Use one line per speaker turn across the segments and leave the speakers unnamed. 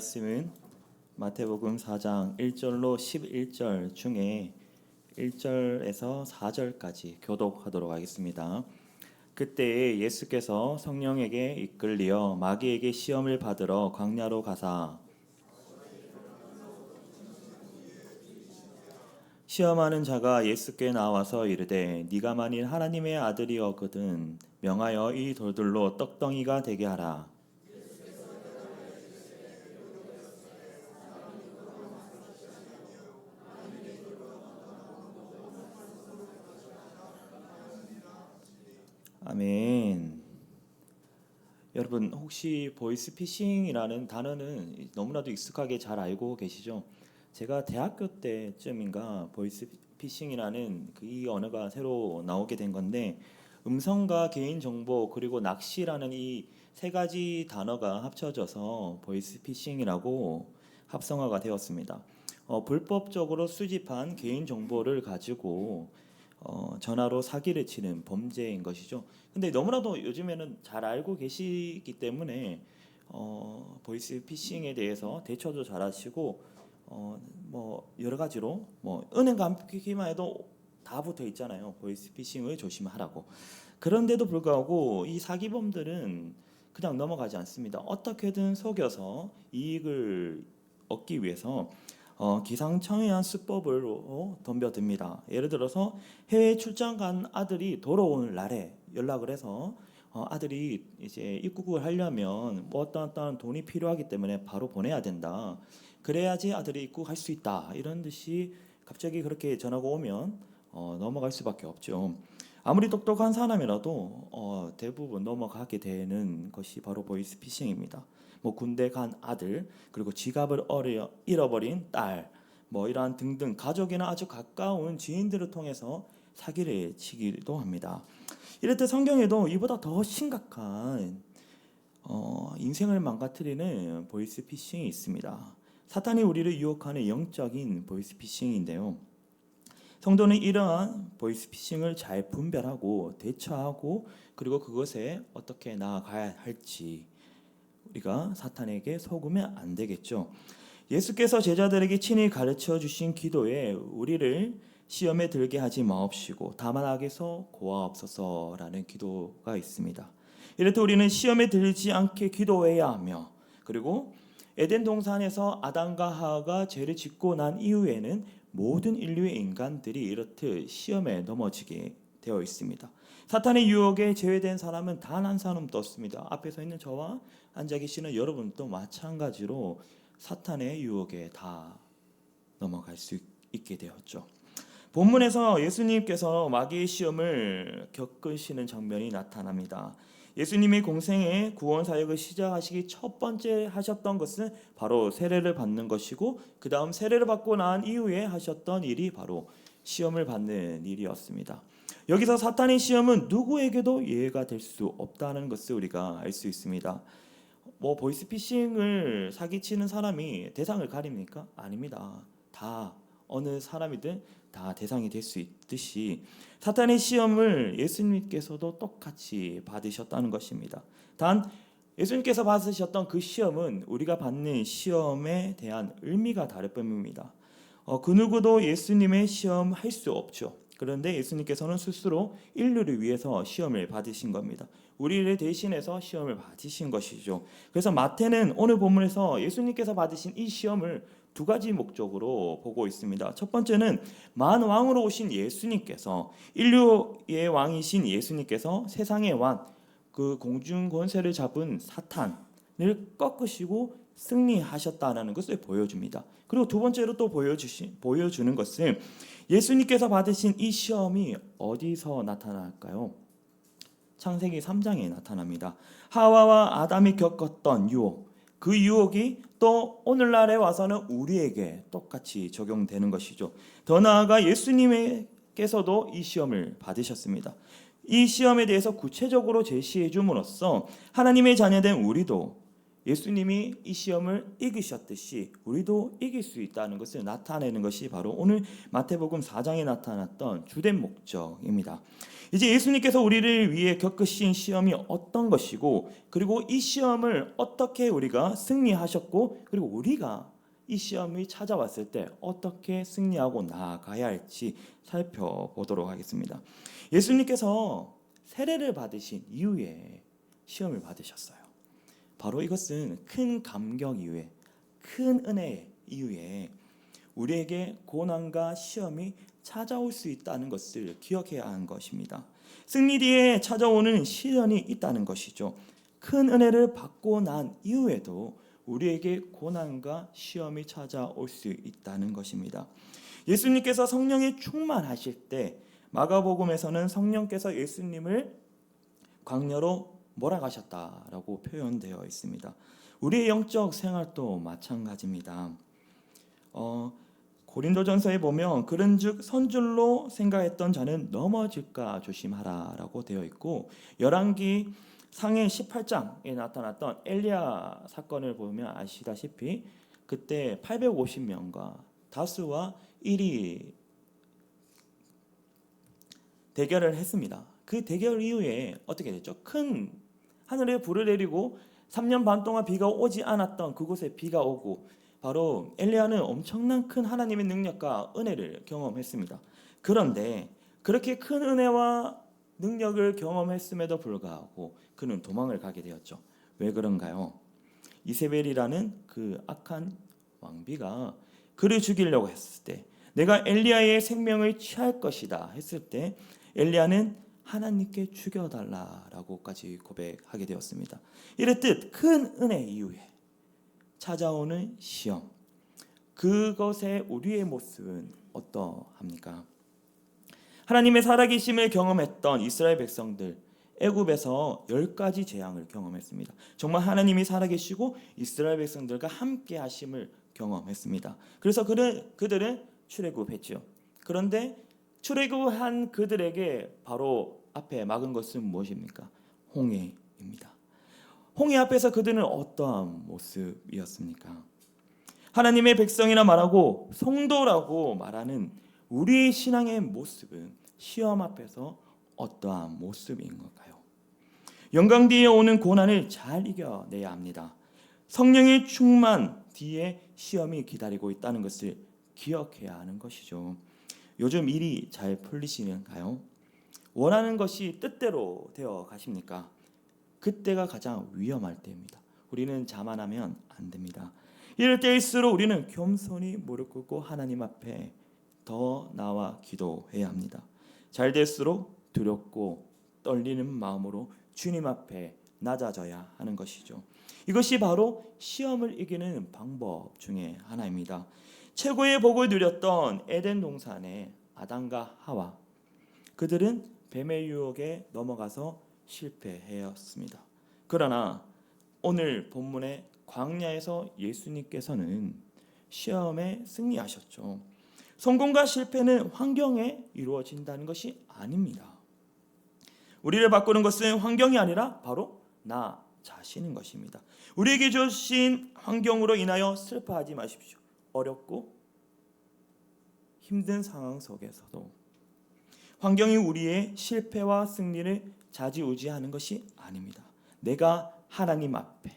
말씀은 마태복음 4장 1절로 11절 중에 1절에서 4절까지 교독하도록 하겠습니다. 그때에 예수께서 성령에게 이끌리어 마귀에게 시험을 받으러 광야로 가사 시험하는 자가 예수께 나와서 이르되 네가 만일 하나님의 아들이었거든 명하여 이 돌들로 떡덩이가 되게 하라. 아멘. 여러분 혹시 보이스피싱이라는 단어는 너무나도 익숙하게 잘 알고 계시죠? 제가 대학교 때쯤인가 보이스피싱이라는 이 언어가 새로 나오게 된 건데 음성과 개인정보 그리고 낚시라는 이 세 가지 단어가 합쳐져서 보이스피싱이라고 합성어가 되었습니다. 불법적으로 수집한 개인정보를 가지고 전화로 사기를 치는 범죄인 것이죠. 근데 너무나도 요즘에는 잘 알고 계시기 때문에 보이스 피싱에 대해서 대처도 잘하시고 뭐 여러 가지로 뭐 은행 감기기만 해도 다 붙어 있잖아요. 보이스 피싱을 조심하라고. 그런데도 불구하고 이 사기범들은 그냥 넘어가지 않습니다. 어떻게든 속여서 이익을 얻기 위해서 기상청이한 수법으로 덤벼듭니다. 예를 들어서 해외 출장 간 아들이 돌아오는 날에 연락을 해서 아들이 이제 입국을 하려면 뭐 어떤 돈이 필요하기 때문에 바로 보내야 된다. 그래야지 아들이 입국할 수 있다. 이런 듯이 갑자기 그렇게 전화가 오면 넘어갈 수밖에 없죠. 아무리 똑똑한 사람이라도 대부분 넘어가게 되는 것이 바로 보이스피싱입니다. 뭐 군대 간 아들, 그리고 지갑을 잃어버린 딸, 뭐 이러한 등등 가족이나 아주 가까운 지인들을 통해서 사기를 치기도 합니다. 이럴 때 성경에도 이보다 더 심각한 인생을 망가뜨리는 보이스피싱이 있습니다. 사탄이 우리를 유혹하는 영적인 보이스피싱인데요. 성도는 이러한 보이스피싱을 잘 분별하고 대처하고 그리고 그것에 어떻게 나아가야 할지 우리가 사탄에게 속으면 안 되겠죠. 예수께서 제자들에게 친히 가르쳐 주신 기도에 우리를 시험에 들게 하지 마옵시고 다만 악에서 고하옵소서라는 기도가 있습니다. 이럴 때 우리는 시험에 들지 않게 기도해야 하며 그리고 에덴 동산에서 아담과 하와가 죄를 짓고 난 이후에는 모든 인류의 인간들이 이렇듯 시험에 넘어지게 되어 있습니다. 사탄의 유혹에 제외된 사람은 단 한 사람도 없습니다. 앞에 서 있는 저와 앉아 계시는 여러분도 마찬가지로 사탄의 유혹에 다 넘어갈 수 있게 되었죠. 본문에서 예수님께서 마귀의 시험을 겪으시는 장면이 나타납니다. 예수님이 공생의 구원 사역을 시작하시기 첫 번째 하셨던 것은 바로 세례를 받는 것이고 그 다음 세례를 받고 난 이후에 하셨던 일이 바로 시험을 받는 일이었습니다. 여기서 사탄의 시험은 누구에게도 예외가 될 수 없다는 것을 우리가 알 수 있습니다. 뭐 보이스피싱을 사기치는 사람이 대상을 가립니까? 아닙니다. 다 어느 사람이든 다 대상이 될 수 있듯이 사탄의 시험을 예수님께서도 똑같이 받으셨다는 것입니다. 단 예수님께서 받으셨던 그 시험은 우리가 받는 시험에 대한 의미가 다를 뿐입니다. 그 누구도 예수님의 시험 할 수 없죠. 그런데 예수님께서는 스스로 인류를 위해서 시험을 받으신 겁니다. 우리를 대신해서 시험을 받으신 것이죠. 그래서 마태는 오늘 본문에서 예수님께서 받으신 이 시험을 두 가지 목적으로 보고 있습니다. 첫 번째는 만왕으로 오신 예수님께서 인류의 왕이신 예수님께서 세상의 왕, 그 공중 권세를 잡은 사탄을 꺾으시고 승리하셨다는 것을 보여줍니다. 그리고 두 번째로 또 보여주는 것은 예수님께서 받으신 이 시험이 어디서 나타날까요? 창세기 3장에 나타납니다. 하와와 아담이 겪었던 유혹, 그 유혹이 또 오늘날에 와서는 우리에게 똑같이 적용되는 것이죠. 더 나아가 예수님께서도 이 시험을 받으셨습니다. 이 시험에 대해서 구체적으로 제시해 줌으로써 하나님의 자녀된 우리도 예수님이 이 시험을 이기셨듯이 우리도 이길 수 있다는 것을 나타내는 것이 바로 오늘 마태복음 4장에 나타났던 주된 목적입니다. 이제 예수님께서 우리를 위해 겪으신 시험이 어떤 것이고, 그리고 이 시험을 어떻게 우리가 승리하셨고, 그리고 우리가 이 시험이 찾아왔을 때 어떻게 승리하고 나아가야 할지 살펴보도록 하겠습니다. 예수님께서 세례를 받으신 이후에 시험을 받으셨어요. 바로 이것은 큰 감격 이후에, 큰 은혜 이후에 우리에게 고난과 시험이 찾아올 수 있다는 것을 기억해야 하는 것입니다. 승리 뒤에 찾아오는 시련이 있다는 것이죠. 큰 은혜를 받고 난 이후에도 우리에게 고난과 시험이 찾아올 수 있다는 것입니다. 예수님께서 성령에 충만하실 때 마가복음에서는 성령께서 예수님을 광야로 몰아가셨다라고 표현되어 있습니다. 우리의 영적 생활도 마찬가지입니다. 고린도전서에 보면 그런즉 선줄로 생각했던 자는 넘어질까 조심하라라고 되어 있고, 열왕기 상해 18장에 나타났던 엘리야 사건을 보면 아시다시피 그때 850명과 다수와 1이 대결을 했습니다. 그 대결 이후에 어떻게 됐죠? 큰 하늘에 불을 내리고 3년 반 동안 비가 오지 않았던 그곳에 비가 오고, 바로 엘리야는 엄청난 큰 하나님의 능력과 은혜를 경험했습니다. 그런데 그렇게 큰 은혜와 능력을 경험했음에도 불구하고 그는 도망을 가게 되었죠. 왜 그런가요? 이세벨이라는 그 악한 왕비가 그를 죽이려고 했을 때, 내가 엘리야의 생명을 취할 것이다 했을 때 엘리야는 하나님께 죽여달라라고까지 고백하게 되었습니다. 이랬듯 큰 은혜 이후에 찾아오는 시험, 그것의 우리의 모습은 어떠합니까? 하나님의 살아계심을 경험했던 이스라엘 백성들, 애굽에서 10가지 재앙을 경험했습니다. 정말 하나님이 살아계시고 이스라엘 백성들과 함께 하심을 경험했습니다. 그래서 그들은 출애굽했죠. 그런데 출애굽한 그들에게 바로 앞에 막은 것은 무엇입니까? 홍해입니다. 홍해 앞에서 그들은 어떠한 모습이었습니까? 하나님의 백성이라 말하고 성도라고 말하는 우리의 신앙의 모습은 시험 앞에서 어떠한 모습인 걸까요? 영광 뒤에 오는 고난을 잘 이겨내야 합니다. 성령의 충만 뒤에 시험이 기다리고 있다는 것을 기억해야 하는 것이죠. 요즘 일이 잘 풀리시는가요? 원하는 것이 뜻대로 되어 가십니까? 그때가 가장 위험할 때입니다. 우리는 자만하면 안 됩니다. 이럴 때일수록 우리는 겸손히 무릎 꿇고 하나님 앞에 더 나와 기도해야 합니다. 잘 될수록 두렵고 떨리는 마음으로 주님 앞에 낮아져야 하는 것이죠. 이것이 바로 시험을 이기는 방법 중에 하나입니다. 최고의 복을 누렸던 에덴 동산의 아담과 하와, 그들은 뱀의 유혹에 넘어가서 실패하였습니다. 그러나 오늘 본문의 광야에서 예수님께서는 시험에 승리하셨죠. 성공과 실패는 환경에 이루어진다는 것이 아닙니다. 우리를 바꾸는 것은 환경이 아니라 바로 나 자신인 것입니다. 우리에게 주신 환경으로 인하여 슬퍼하지 마십시오. 어렵고 힘든 상황 속에서도 환경이 우리의 실패와 승리를 좌지우지하는 것이 아닙니다. 내가 하나님 앞에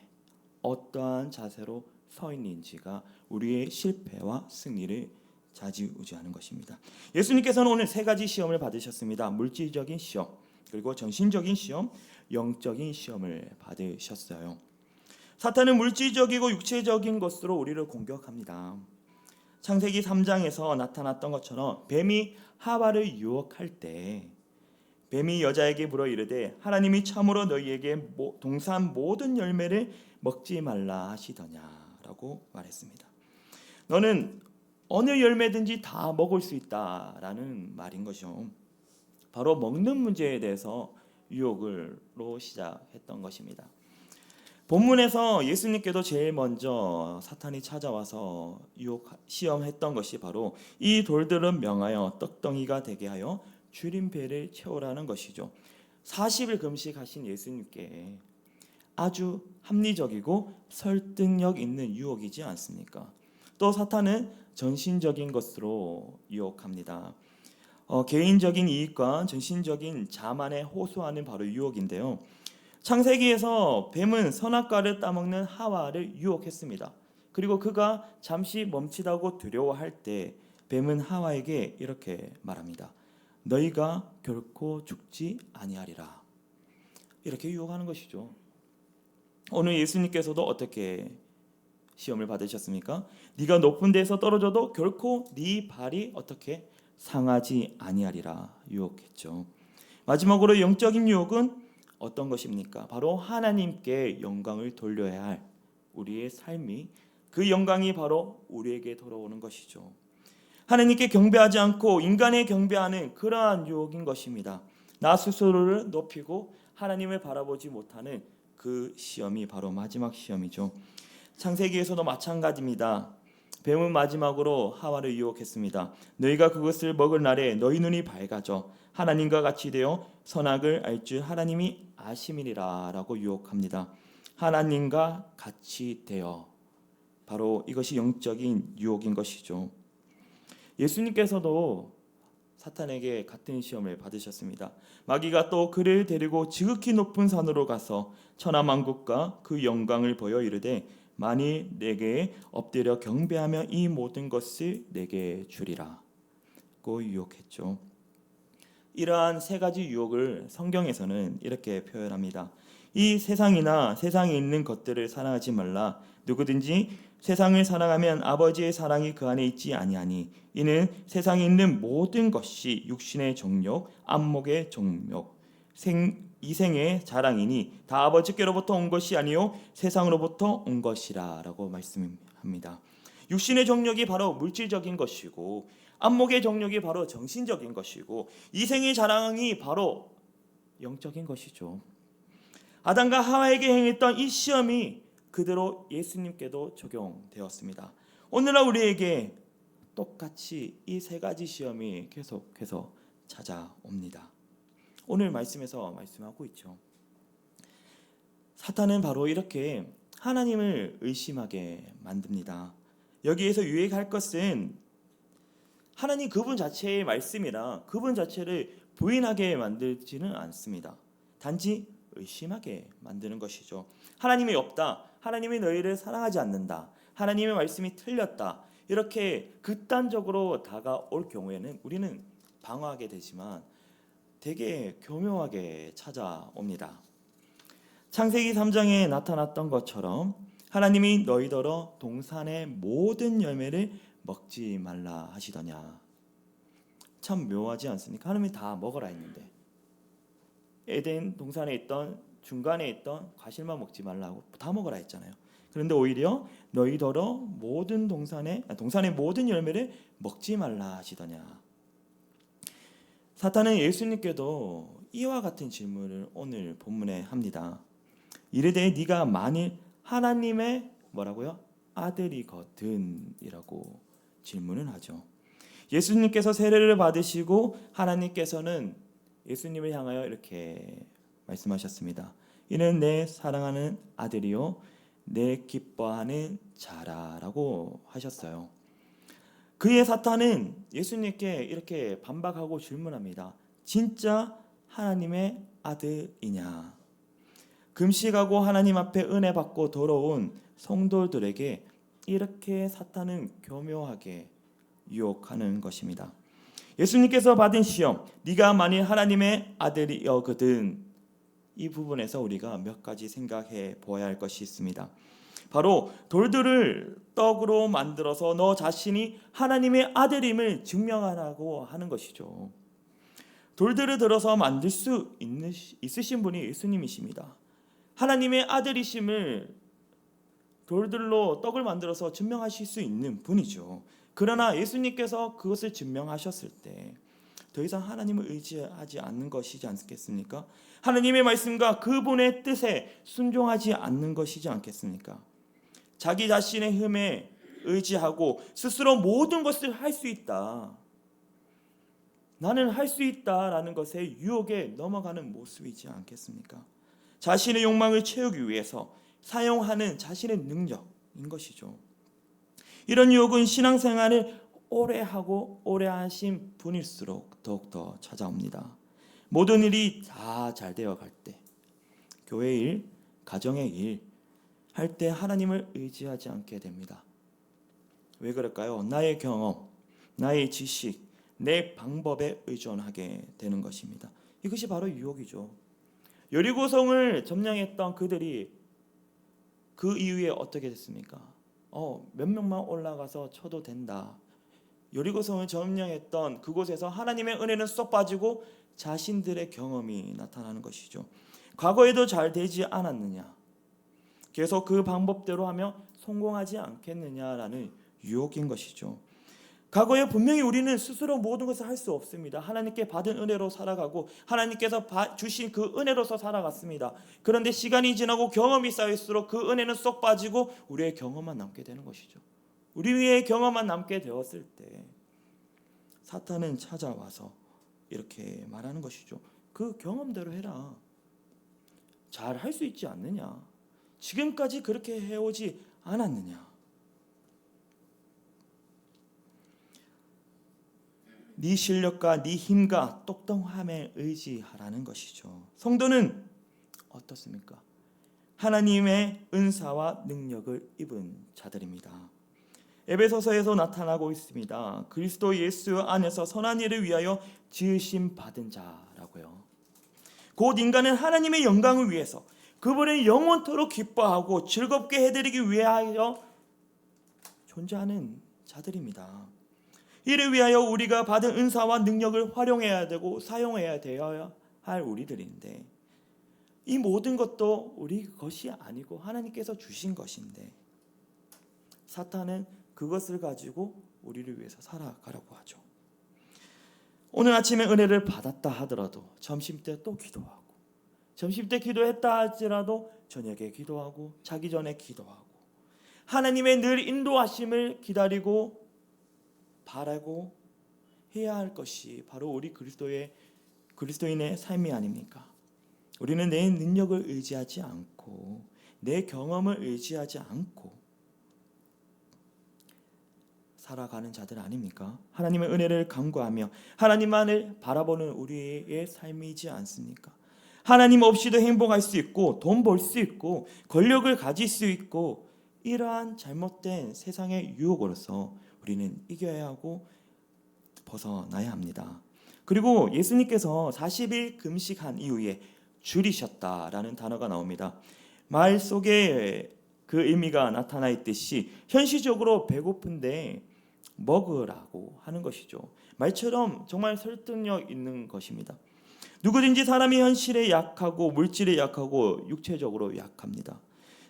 어떠한 자세로 서 있는지가 우리의 실패와 승리를 좌지우지하는 것입니다. 예수님께서는 오늘 3가지 시험을 받으셨습니다. 물질적인 시험, 그리고 정신적인 시험, 영적인 시험을 받으셨어요. 사탄은 물질적이고 육체적인 것으로 우리를 공격합니다. 창세기 3장에서 나타났던 것처럼 뱀이 하와를 유혹할 때 뱀이 여자에게 물어 이르되 하나님이 참으로 너희에게 동산 모든 열매를 먹지 말라 하시더냐라고 말했습니다. 너는 어느 열매든지 다 먹을 수 있다라는 말인 것이죠. 바로 먹는 문제에 대해서 유혹으로 시작했던 것입니다. 본문에서 예수님께도 제일 먼저 사탄이 찾아와서 시험했던 것이 바로 이 돌들은 명하여 떡덩이가 되게 하여 주린 배를 채우라는 것이죠. 40일 금식하신 예수님께 아주 합리적이고 설득력 있는 유혹이지 않습니까? 또 사탄은 전신적인 것으로 유혹합니다. 개인적인 이익과 전신적인 자만에 호소하는 바로 유혹인데요. 창세기에서 뱀은 선악과를 따먹는 하와를 유혹했습니다. 그리고 그가 잠시 멈칫하고 두려워할 때 뱀은 하와에게 이렇게 말합니다. 너희가 결코 죽지 아니하리라. 이렇게 유혹하는 것이죠. 오늘 예수님께서도 어떻게 시험을 받으셨습니까? 네가 높은 데서 떨어져도 결코 네 발이 어떻게 상하지 아니하리라 유혹했죠. 마지막으로 영적인 유혹은 어떤 것입니까? 바로 하나님께 영광을 돌려야 할 우리의 삶이 그 영광이 바로 우리에게 돌아오는 것이죠. 하나님께 경배하지 않고 인간에 경배하는 그러한 유혹인 것입니다. 나 스스로를 높이고 하나님을 바라보지 못하는 그 시험이 바로 마지막 시험이죠. 창세기에서도 마찬가지입니다. 뱀은 마지막으로 하와를 유혹했습니다. 너희가 그것을 먹을 날에 너희 눈이 밝아져 하나님과 같이 되어 선악을 알 줄 하나님이 아심이니라 라고 유혹합니다. 하나님과 같이 되어, 바로 이것이 영적인 유혹인 것이죠. 예수님께서도 사탄에게 같은 시험을 받으셨습니다. 마귀가 또 그를 데리고 지극히 높은 산으로 가서 천하만국과 그 영광을 보여 이르되 만일 내게 엎드려 경배하며 이 모든 것을 내게 주리라 고 유혹했죠. 이러한 세 가지 유혹을 성경에서는 이렇게 표현합니다. 이 세상이나 세상에 있는 것들을 사랑하지 말라. 누구든지 세상을 사랑하면 아버지의 사랑이 그 안에 있지 아니하니 이는 세상에 있는 모든 것이 육신의 정욕, 안목의 정욕, 이생의 자랑이니 다 아버지께로부터 온 것이 아니요 세상으로부터 온 것이라 라고 말씀합니다. 육신의 정욕이 바로 물질적인 것이고 안목의 정욕이 바로 정신적인 것이고 이생의 자랑이 바로 영적인 것이죠. 아담과 하와에게 행했던 이 시험이 그대로 예수님께도 적용되었습니다. 오늘날 우리에게 똑같이 이 세 가지 시험이 계속해서 찾아옵니다. 오늘 말씀에서 말씀하고 있죠. 사탄은 바로 이렇게 하나님을 의심하게 만듭니다. 여기에서 유익할 것은 하나님 그분 자체의 말씀이라 그분 자체를 부인하게 만들지는 않습니다. 단지 의심하게 만드는 것이죠. 하나님이 없다. 하나님이 너희를 사랑하지 않는다. 하나님의 말씀이 틀렸다. 이렇게 극단적으로 다가올 경우에는 우리는 방어하게 되지만 되게 교묘하게 찾아옵니다. 창세기 3장에 나타났던 것처럼 하나님이 너희더러 동산의 모든 열매를 먹지 말라 하시더냐. 참 묘하지 않습니까? 하나님이 다 먹어라 했는데 에덴 동산에 있던 중간에 있던 과실만 먹지 말라고 다 먹어라 했잖아요. 그런데 오히려 너희더러 모든 동산의 모든 열매를 먹지 말라 하시더냐. 사탄은 예수님께도 이와 같은 질문을 오늘 본문에 합니다. 이르되 네가 만일 하나님의 뭐라고요? 아들이거든이라고 질문을 하죠. 예수님께서 세례를 받으시고 하나님께서는 예수님을 향하여 이렇게 말씀하셨습니다. 이는 내 사랑하는 아들이요 내 기뻐하는 자라라고 하셨어요. 그의 사탄은 예수님께 이렇게 반박하고 질문합니다. 진짜 하나님의 아들이냐? 금식하고 하나님 앞에 은혜 받고 돌아온 성도들에게 이렇게 사탄은 교묘하게 유혹하는 것입니다. 예수님께서 받은 시험, 네가 만일 하나님의 아들이거든, 이 부분에서 우리가 몇 가지 생각해 보아야 할 것이 있습니다. 바로 돌들을 떡으로 만들어서 너 자신이 하나님의 아들임을 증명하라고 하는 것이죠. 돌들을 들어서 만들 수 있으신 분이 예수님이십니다. 하나님의 아들이심을 돌들로 떡을 만들어서 증명하실 수 있는 분이죠. 그러나 예수님께서 그것을 증명하셨을 때 더 이상 하나님을 의지하지 않는 것이지 않겠습니까? 하나님의 말씀과 그분의 뜻에 순종하지 않는 것이지 않겠습니까? 자기 자신의 힘에 의지하고 스스로 모든 것을 할 수 있다. 나는 할 수 있다라는 것에 유혹에 넘어가는 모습이지 않겠습니까? 자신의 욕망을 채우기 위해서 사용하는 자신의 능력인 것이죠. 이런 유혹은 신앙생활을 오래 하고 오래 하신 분일수록 더욱더 찾아옵니다. 모든 일이 다 잘 되어갈 때, 교회 일, 가정의 일 할 때 하나님을 의지하지 않게 됩니다. 왜 그럴까요? 나의 경험, 나의 지식, 내 방법에 의존하게 되는 것입니다. 이것이 바로 유혹이죠. 여리고성을 점령했던 그들이 그 이후에 어떻게 됐습니까? 몇 명만 올라가서 쳐도 된다. 여리고성을 점령했던 그곳에서 하나님의 은혜는 쏙 빠지고 자신들의 경험이 나타나는 것이죠. 과거에도 잘 되지 않았느냐? 계속 그 방법대로 하며 성공하지 않겠느냐라는 유혹인 것이죠. 과거에 분명히 우리는 스스로 모든 것을 할 수 없습니다. 하나님께 받은 은혜로 살아가고 하나님께서 주신 그 은혜로서 살아갔습니다. 그런데 시간이 지나고 경험이 쌓일수록 그 은혜는 쏙 빠지고 우리의 경험만 남게 되는 것이죠. 우리의 경험만 남게 되었을 때 사탄은 찾아와서 이렇게 말하는 것이죠. 그 경험대로 해라. 잘 할 수 있지 않느냐? 지금까지 그렇게 해오지 않았느냐? 네 실력과 네 힘과 똑똑함에 의지하라는 것이죠. 성도는 어떻습니까? 하나님의 은사와 능력을 입은 자들입니다. 에베소서에서 나타나고 있습니다. 그리스도 예수 안에서 선한 일을 위하여 지으심 받은 자라고요. 곧 인간은 하나님의 영광을 위해서 그분을 영원토록 기뻐하고 즐겁게 해드리기 위하여 존재하는 자들입니다. 이를 위하여 우리가 받은 은사와 능력을 활용해야 되고 사용해야 되어야 할 우리들인데, 이 모든 것도 우리 것이 아니고 하나님께서 주신 것인데 사탄은 그것을 가지고 우리를 위해서 살아가려고 하죠. 오늘 아침에 은혜를 받았다 하더라도 점심때 또 기도하고, 점심때 기도했다 할지라도 저녁에 기도하고, 자기 전에 기도하고, 하나님의 늘 인도하심을 기다리고 바라고 해야 할 것이 바로 우리 그리스도인의 삶이 아닙니까? 우리는 내 능력을 의지하지 않고 내 경험을 의지하지 않고 살아가는 자들 아닙니까? 하나님의 은혜를 간구하며 하나님만을 바라보는 우리의 삶이지 않습니까? 하나님 없이도 행복할 수 있고 돈 벌 수 있고 권력을 가질 수 있고, 이러한 잘못된 세상의 유혹으로서 우리는 이겨야 하고 벗어나야 합니다. 그리고 예수님께서 40일 금식한 이후에 줄이셨다라는 단어가 나옵니다. 말 속에 그 의미가 나타나 있듯이 현실적으로 배고픈데 먹으라고 하는 것이죠. 말처럼 정말 설득력 있는 것입니다. 누구든지 사람이 현실에 약하고 물질에 약하고 육체적으로 약합니다.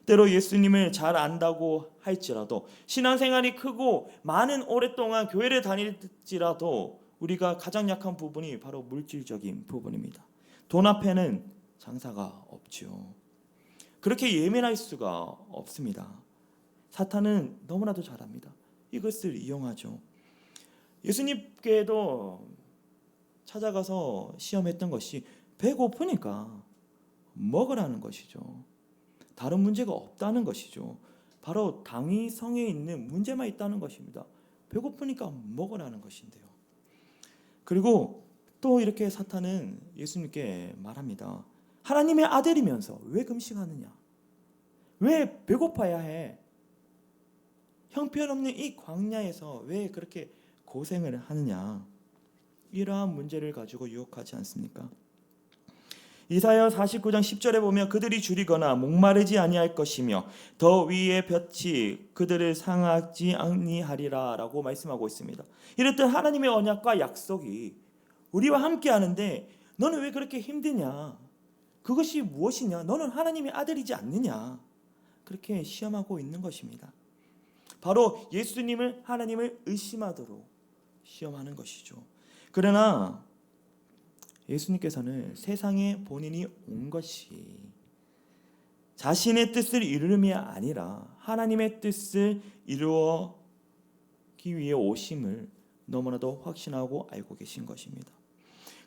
때로 예수님을 잘 안다고 할지라도, 신앙생활이 크고 많은 오랫동안 교회를 다닐지라도 우리가 가장 약한 부분이 바로 물질적인 부분입니다. 돈 앞에는 장사가 없죠. 그렇게 예민할 수가 없습니다. 사탄은 너무나도 잘합니다. 이것을 이용하죠. 예수님께도 찾아가서 시험했던 것이 배고프니까 먹으라는 것이죠. 다른 문제가 없다는 것이죠. 바로 당위성에 있는 문제만 있다는 것입니다. 배고프니까 먹으라는 것인데요. 그리고 또 이렇게 사탄은 예수님께 말합니다. 하나님의 아들이면서 왜 금식하느냐? 왜 배고파야 해? 형편없는 이 광야에서 왜 그렇게 고생을 하느냐? 이러한 문제를 가지고 유혹하지 않습니까? 이사야 49장 10절에 보면 그들이 줄이거나 목마르지 아니할 것이며 더 위에 볕이 그들을 상하지 아니하리라 라고 말씀하고 있습니다. 이랬던 하나님의 언약과 약속이 우리와 함께 하는데 너는 왜 그렇게 힘드냐? 그것이 무엇이냐? 너는 하나님의 아들이지 않느냐? 그렇게 시험하고 있는 것입니다. 바로 예수님을, 하나님을 의심하도록 시험하는 것이죠. 그러나 예수님께서는 세상에 본인이 온 것이 자신의 뜻을 이루름이 아니라 하나님의 뜻을 이루기 위해 오심을 너무나도 확신하고 알고 계신 것입니다.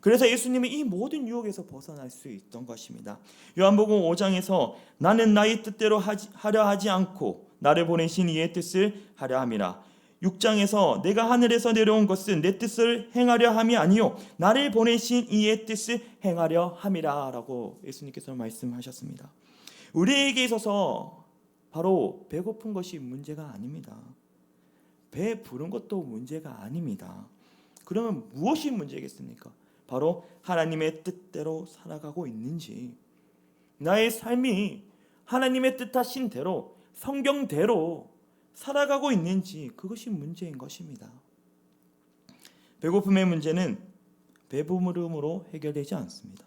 그래서 예수님이 이 모든 유혹에서 벗어날 수 있던 것입니다. 요한복음 5장에서 나는 나의 뜻대로 하려 하지 않고 나를 보내신 이의 뜻을 하려 함이라. 6장에서 내가 하늘에서 내려온 것은 내 뜻을 행하려 함이 아니요 나를 보내신 이의 뜻을 행하려 함이라 라고 예수님께서 말씀하셨습니다. 우리에게 있어서 바로 배고픈 것이 문제가 아닙니다. 배 부른 것도 문제가 아닙니다. 그러면 무엇이 문제겠습니까? 바로 하나님의 뜻대로 살아가고 있는지, 나의 삶이 하나님의 뜻하신 대로 성경대로 살아가고 있는지, 그것이 문제인 것입니다. 배고픔의 문제는 배부름으로 해결되지 않습니다.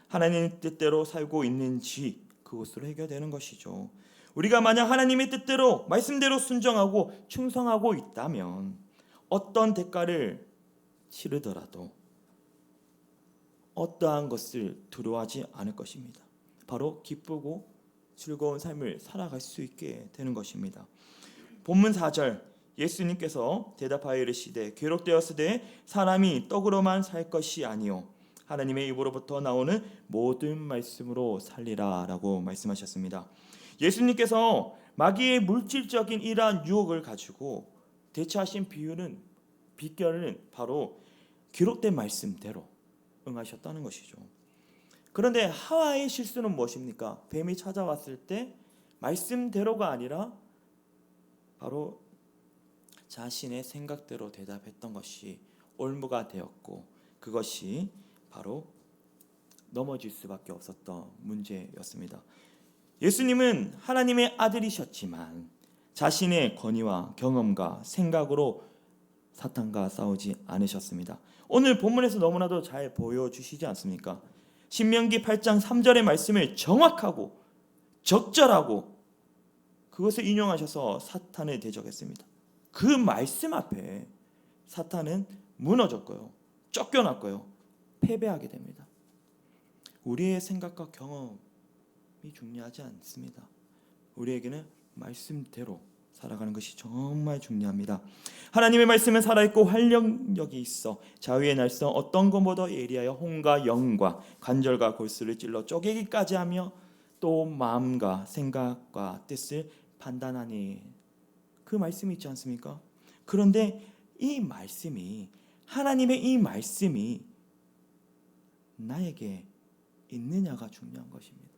하나님의 뜻대로 살고 있는지 그것으로 해결되는 것이죠. 우리가 만약 하나님의 뜻대로 말씀대로 순종하고 충성하고 있다면 어떤 대가를 치르더라도 어떠한 것을 두려워하지 않을 것입니다. 바로 기쁘고 즐거운 삶을 살아갈 수 있게 되는 것입니다. 본문 4절 예수님께서 대답하여 이르시되 기록되었으되 사람이 떡으로만 살 것이 아니요 하나님의 입으로부터 나오는 모든 말씀으로 살리라 라고 말씀하셨습니다. 예수님께서 마귀의 물질적인 이러한 유혹을 가지고 대처하신 비결은 바로 기록된 말씀대로 응하셨다는 것이죠. 그런데 하와의 실수는 무엇입니까? 뱀이 찾아왔을 때 말씀대로가 아니라 바로 자신의 생각대로 대답했던 것이 올무가 되었고 그것이 바로 넘어질 수밖에 없었던 문제였습니다. 예수님은 하나님의 아들이셨지만 자신의 권위와 경험과 생각으로 사탄과 싸우지 않으셨습니다. 오늘 본문에서 너무나도 잘 보여주시지 않습니까? 신명기 8장 3절의 말씀을 정확하고 적절하고 그것을 인용하셔서 사탄을 대적했습니다. 그 말씀 앞에 사탄은 무너졌고요, 쫓겨났고요, 패배하게 됩니다. 우리의 생각과 경험이 중요하지 않습니다. 우리에게는 말씀대로 살아가는 것이 정말 중요합니다. 하나님의 말씀은 살아있고 활력력이 있어 자위의 날선 어떤 것보다 예리하여 혼과 영과 관절과 골수를 찔러 쪼개기까지 하며 또 마음과 생각과 뜻을 판단하니, 그 말씀이 있지 않습니까? 그런데 이 말씀이, 하나님의 이 말씀이 나에게 있느냐가 중요한 것입니다.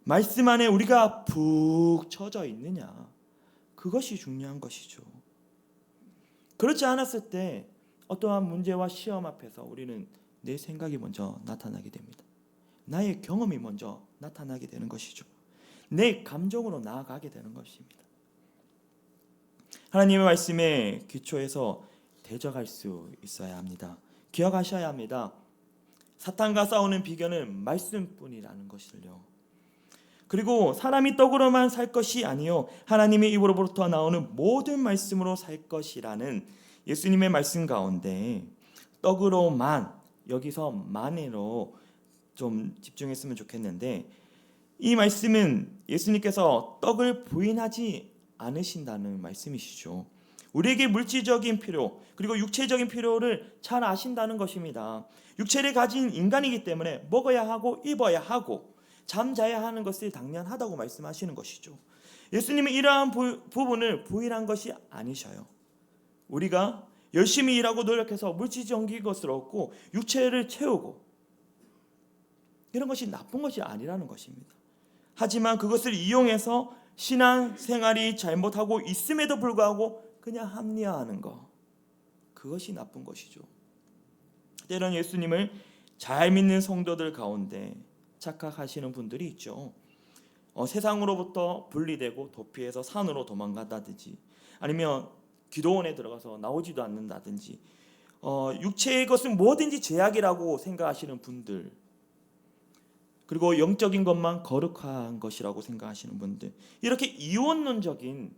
말씀 안에 우리가 푹 처져 있느냐, 그것이 중요한 것이죠. 그렇지 않았을 때 어떠한 문제와 시험 앞에서 우리는 내 생각이 먼저 나타나게 됩니다. 나의 경험이 먼저 나타나게 되는 것이죠. 내 감정으로 나아가게 되는 것입니다. 하나님의 말씀에 기초해서 대적할 수 있어야 합니다. 기억하셔야 합니다. 사탄과 싸우는 비결은 말씀뿐이라는 것을요. 그리고 사람이 떡으로만 살 것이 아니요 하나님의 입으로부터 나오는 모든 말씀으로 살 것이라는 예수님의 말씀 가운데 떡으로만, 여기서 만으로 좀 집중했으면 좋겠는데, 이 말씀은 예수님께서 떡을 부인하지 않으신다는 말씀이시죠. 우리에게 물질적인 필요 그리고 육체적인 필요를 잘 아신다는 것입니다. 육체를 가진 인간이기 때문에 먹어야 하고 입어야 하고 잠자야 하는 것이 당연하다고 말씀하시는 것이죠. 예수님은 이러한 부분을 부인한 것이 아니셔요. 우리가 열심히 일하고 노력해서 물질적인 것을 얻고 육체를 채우고 이런 것이 나쁜 것이 아니라는 것입니다. 하지만 그것을 이용해서 신앙 생활이 잘못하고 있음에도 불구하고 그냥 합리화하는 것, 그것이 나쁜 것이죠. 때론 예수님을 잘 믿는 성도들 가운데 착각하시는 분들이 있죠. 세상으로부터 분리되고 도피해서 산으로 도망간다든지, 아니면 기도원에 들어가서 나오지도 않는다든지, 육체의 것은 뭐든지 제약이라고 생각하시는 분들, 그리고 영적인 것만 거룩한 것이라고 생각하시는 분들, 이렇게 이원론적인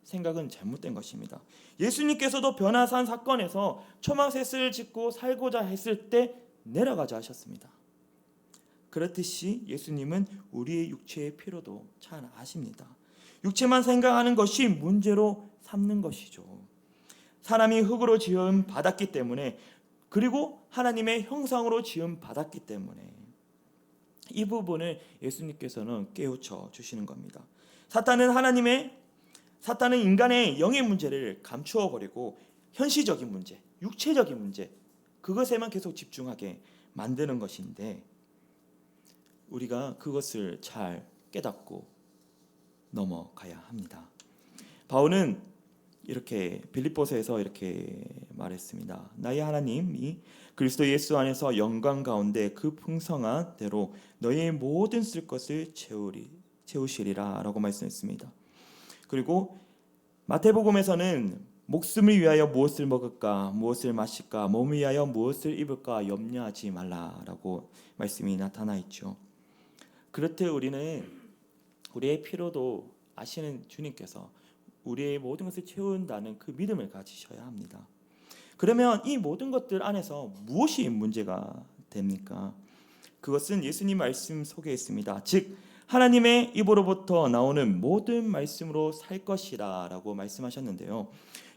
생각은 잘못된 것입니다. 예수님께서도 변화산 사건에서 초막셋을 짓고 살고자 했을 때 내려가자 하셨습니다. 그렇듯이 예수님은 우리의 육체의 필요도 잘 아십니다. 육체만 생각하는 것이 문제로 삼는 것이죠. 사람이 흙으로 지은 받았기 때문에 그리고 하나님의 형상으로 지음 받았기 때문에 이 부분을 예수님께서는 깨우쳐 주시는 겁니다. 사탄은 인간의 영의 문제를 감추어 버리고 현실적인 문제, 육체적인 문제, 그것에만 계속 집중하게 만드는 것인데 우리가 그것을 잘 깨닫고 넘어가야 합니다. 바울은 이렇게 빌립보서에서 이렇게 말했습니다. 나의 하나님이 그리스도 예수 안에서 영광 가운데 그 풍성한 대로 너희의 모든 쓸 것을 채우시리라 라고 말씀했습니다. 그리고 마태복음에서는 목숨을 위하여 무엇을 먹을까 무엇을 마실까 몸을 위하여 무엇을 입을까 염려하지 말라라고 말씀이 나타나 있죠. 그렇듯 우리는 우리의 필요도 아시는 주님께서 우리의 모든 것을 채운다는 그 믿음을 가지셔야 합니다. 그러면 이 모든 것들 안에서 무엇이 문제가 됩니까? 그것은 예수님 말씀 속에 있습니다. 즉 하나님의 입으로부터 나오는 모든 말씀으로 살 것이라 라고 말씀하셨는데요.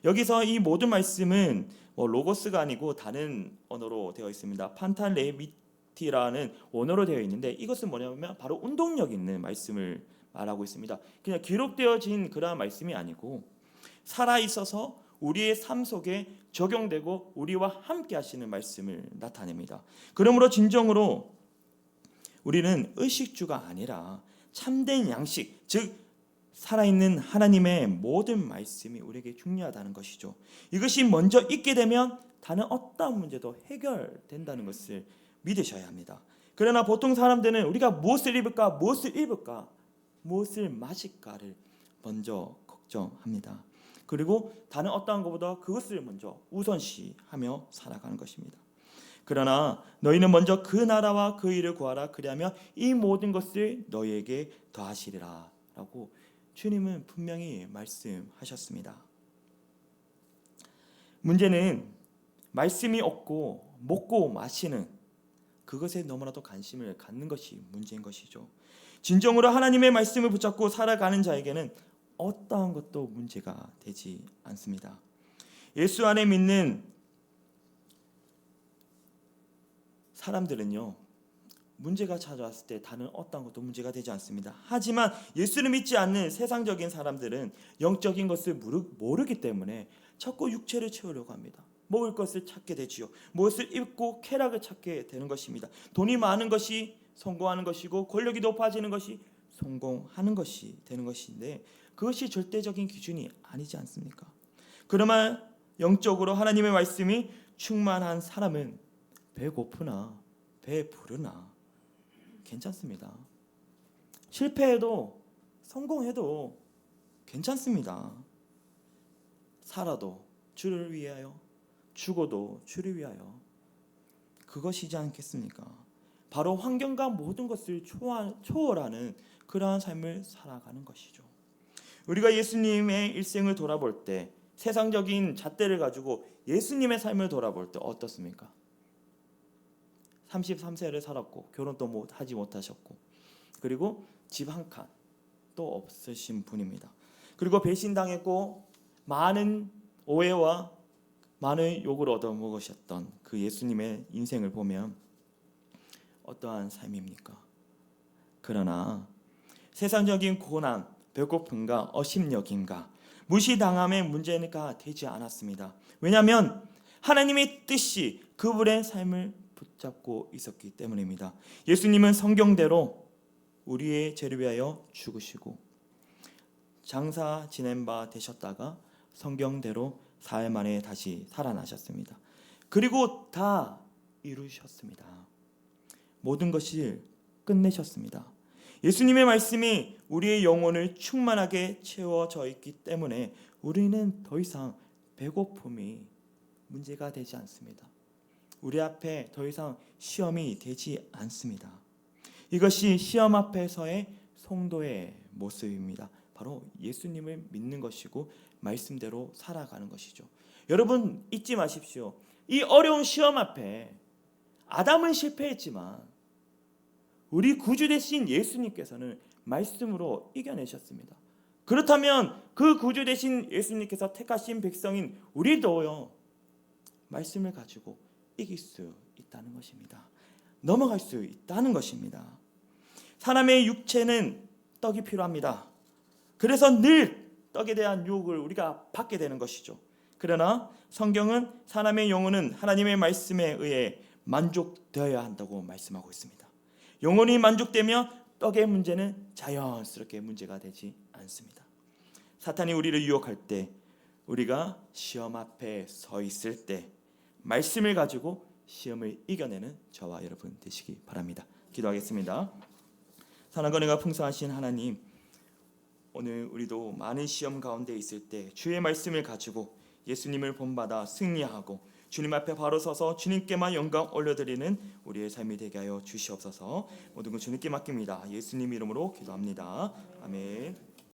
여기서 이 모든 말씀은 로고스가 아니고 다른 언어로 되어 있습니다. 판탈레미티라는 언어로 되어 있는데 이것은 뭐냐면 바로 운동력 있는 말씀을 말하고 있습니다. 그냥 기록되어진 그러한 말씀이 아니고 살아있어서 우리의 삶 속에 적용되고 우리와 함께 하시는 말씀을 나타냅니다. 그러므로 진정으로 우리는 의식주가 아니라 참된 양식, 즉 살아있는 하나님의 모든 말씀이 우리에게 중요하다는 것이죠. 이것이 먼저 있게 되면 다른 어떤 문제도 해결된다는 것을 믿으셔야 합니다. 그러나 보통 사람들은 우리가 무엇을 입을까, 무엇을 마실까를 먼저 걱정합니다. 그리고 다른 어떠한 것보다 그것을 먼저 우선시하며 살아가는 것입니다. 그러나 너희는 먼저 그 나라와 그 일을 구하라. 그리하면 이 모든 것을 너희에게 더하시리라 라고 주님은 분명히 말씀하셨습니다. 문제는 말씀이 없고 먹고 마시는 그것에 너무나도 관심을 갖는 것이 문제인 것이죠. 진정으로 하나님의 말씀을 붙잡고 살아가는 자에게는 어떠한 것도 문제가 되지 않습니다. 예수 안에 믿는 사람들은요, 문제가 찾아왔을 때 다른 어떤 것도 문제가 되지 않습니다. 하지만 예수를 믿지 않는 세상적인 사람들은 영적인 것을 모르기 때문에 자꾸 육체를 채우려고 합니다. 먹을 것을 찾게 되지요. 무엇을 입고 쾌락을 찾게 되는 것입니다. 돈이 많은 것이 성공하는 것이고 권력이 높아지는 것이 성공하는 것이 되는 것인데 그것이 절대적인 기준이 아니지 않습니까? 그러나 영적으로 하나님의 말씀이 충만한 사람은 배고프나 배부르나 괜찮습니다. 실패해도 성공해도 괜찮습니다. 살아도 주를 위하여 죽어도 주를 위하여 그것이지 않겠습니까? 바로 환경과 모든 것을 초월하는 그러한 삶을 살아가는 것이죠. 우리가 예수님의 일생을 돌아볼 때 세상적인 잣대를 가지고 예수님의 삶을 돌아볼 때 어떻습니까? 33세를 살았고 결혼도 하지 못하셨고 그리고 집 한 칸 또 없으신 분입니다. 그리고 배신당했고 많은 오해와 많은 욕을 얻어먹으셨던 그 예수님의 인생을 보면 어떠한 삶입니까? 그러나 세상적인 고난, 배고픔과 어심력임과 무시당함의 문제가 되지 않았습니다. 왜냐하면 하나님의 뜻이 그분의 삶을 붙잡고 있었기 때문입니다. 예수님은 성경대로 우리의 죄를 위하여 죽으시고 장사 지낸 바 되셨다가 성경대로 사흘 만에 다시 살아나셨습니다. 그리고 다 이루셨습니다. 모든 것을 끝내셨습니다. 예수님의 말씀이 우리의 영혼을 충만하게 채워져 있기 때문에 우리는 더 이상 배고픔이 문제가 되지 않습니다. 우리 앞에 더 이상 시험이 되지 않습니다. 이것이 시험 앞에서의 성도의 모습입니다. 바로 예수님을 믿는 것이고 말씀대로 살아가는 것이죠. 여러분 잊지 마십시오. 이 어려운 시험 앞에 아담은 실패했지만 우리 구주 되신 예수님께서는 말씀으로 이겨내셨습니다. 그렇다면 그 구주 되신 예수님께서 택하신 백성인 우리도요 말씀을 가지고 이길 수 있다는 것입니다. 넘어갈 수 있다는 것입니다. 사람의 육체는 떡이 필요합니다. 그래서 늘 떡에 대한 유혹을 우리가 받게 되는 것이죠. 그러나 성경은 사람의 영혼은 하나님의 말씀에 의해 만족되어야 한다고 말씀하고 있습니다. 영혼이 만족되면 떡의 문제는 자연스럽게 문제가 되지 않습니다. 사탄이 우리를 유혹할 때, 우리가 시험 앞에 서 있을 때 말씀을 가지고 시험을 이겨내는 저와 여러분 되시기 바랍니다. 기도하겠습니다. 사랑과 은혜가 풍성하신 하나님, 오늘 우리도 많은 시험 가운데 있을 때 주의 말씀을 가지고 예수님을 본받아 승리하고 주님 앞에 바로 서서 주님께만 영광 올려드리는 우리의 삶이 되게 하여 주시옵소서. 모든 것 주님께 맡깁니다. 예수님 이름으로 기도합니다. 아멘.